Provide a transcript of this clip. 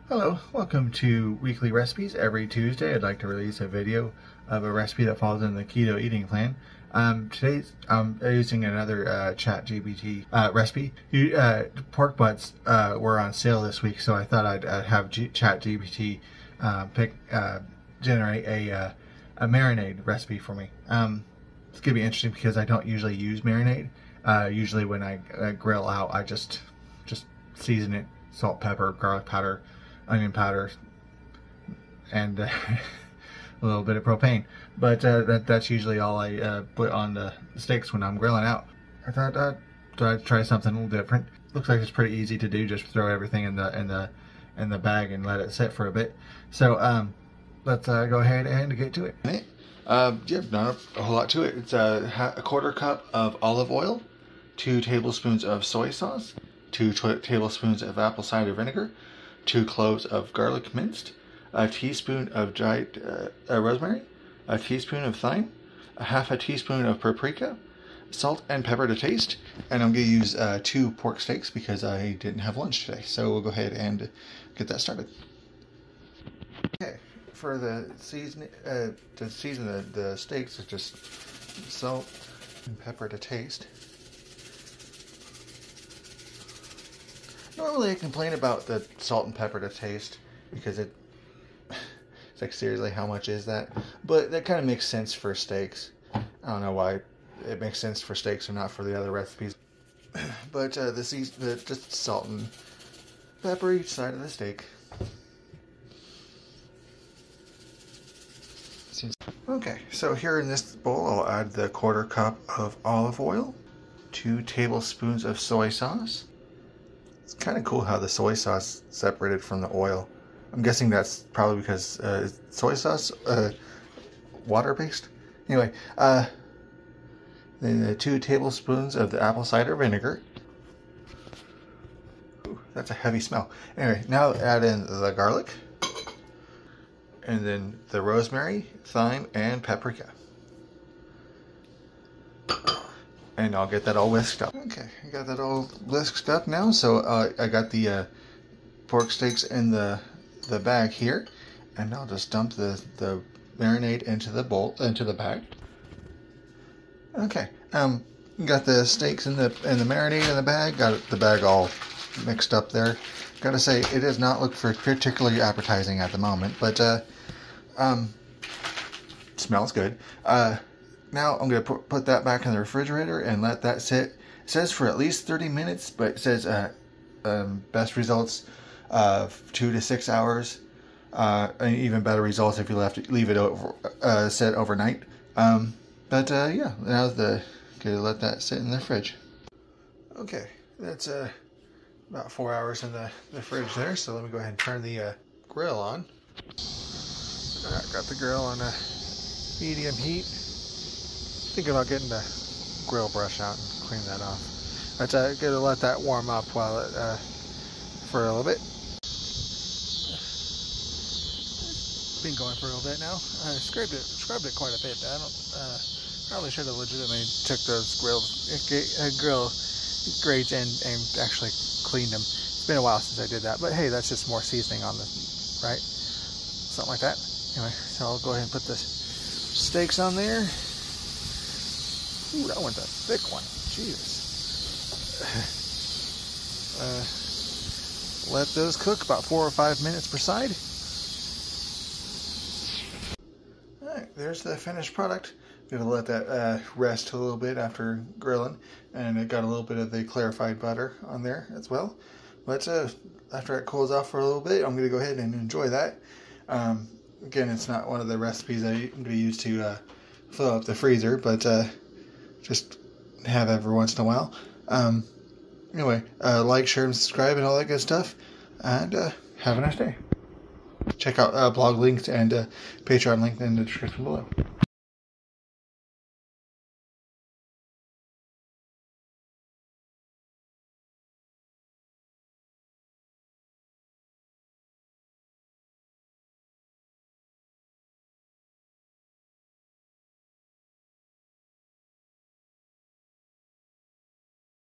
Hello, welcome to Weekly Recipes. Every Tuesday I'd like to release a video of a recipe that falls in the keto eating plan. Today I'm using another ChatGPT recipe. Pork butts were on sale this week, so I thought I'd have ChatGPT generate a marinade recipe for me. It's going to be interesting because I don't usually use marinade. Usually when I grill out, I just season it, salt, pepper, garlic powder, onion powder, and a little bit of propane. But that's usually all I put on the steaks when I'm grilling out. I thought I'd try something a little different. Looks like it's pretty easy to do. Just throw everything in the bag and let it sit for a bit. So let's go ahead and get to it. Yeah, not a whole lot to it. It's a quarter cup of olive oil, 2 tablespoons of soy sauce, 2 tablespoons of apple cider vinegar, 2 cloves of garlic minced, a teaspoon of dried rosemary, a teaspoon of thyme, a half a teaspoon of paprika, salt and pepper to taste, and I'm going to use 2 pork steaks because I didn't have lunch today. So we'll go ahead and get that started. Okay, for the season, to season the steaks, it's just salt and pepper to taste. Normally I complain about the salt and pepper to taste because it's like, seriously, how much is that? But that kind of makes sense for steaks. I don't know why it makes sense for steaks and not for the other recipes. But just salt and pepper each side of the steak. Okay, so here in this bowl I'll add the quarter cup of olive oil, 2 tablespoons of soy sauce. It's kind of cool how the soy sauce separated from the oil. I'm guessing that's probably because soy sauce water-based. Anyway, then the 2 tablespoons of the apple cider vinegar. Ooh, that's a heavy smell. Anyway, now add in the garlic, and then the rosemary, thyme, and paprika. And I'll get that all whisked up. Okay, I got that all whisked up now. So I got the pork steaks in the bag here, and I'll just dump the marinade into the bag. Okay, got the steaks and the marinade in the bag. Got the bag all mixed up there. Gotta say, it does not look particularly appetizing at the moment, but smells good. Now I'm going to put that back in the refrigerator and let that sit. It says for at least 30 minutes, but it says best results of 2 to 6 hours. And even better results if you leave it set overnight. Yeah, now's gonna let that sit in the fridge. Okay, that's about 4 hours in the fridge there. So let me go ahead and turn the grill on. I got the grill on a medium heat. Thinking about getting the grill brush out and clean that off. But gonna let that warm up while it for a little bit. It's been going for a little bit now. I scrubbed it quite a bit. I don't probably should have legitimately took those grill grates and actually cleaned them. It's been a while since I did that, but hey, that's just more seasoning on the right, something like that. Anyway, so I'll go ahead and put the steaks on there. Ooh, that one's a thick one. Jesus. Let those cook about 4 or 5 minutes per side. Alright, there's the finished product. I'm going to let that rest a little bit after grilling. And it got a little bit of the clarified butter on there as well. But after it cools off for a little bit, I'm going to go ahead and enjoy that. Again, it's not one of the recipes I'm going to use to fill up the freezer, but just have every once in a while. Anyway, like, share, and subscribe, and all that good stuff. And have a nice day. Check out blog links and Patreon link in the description below.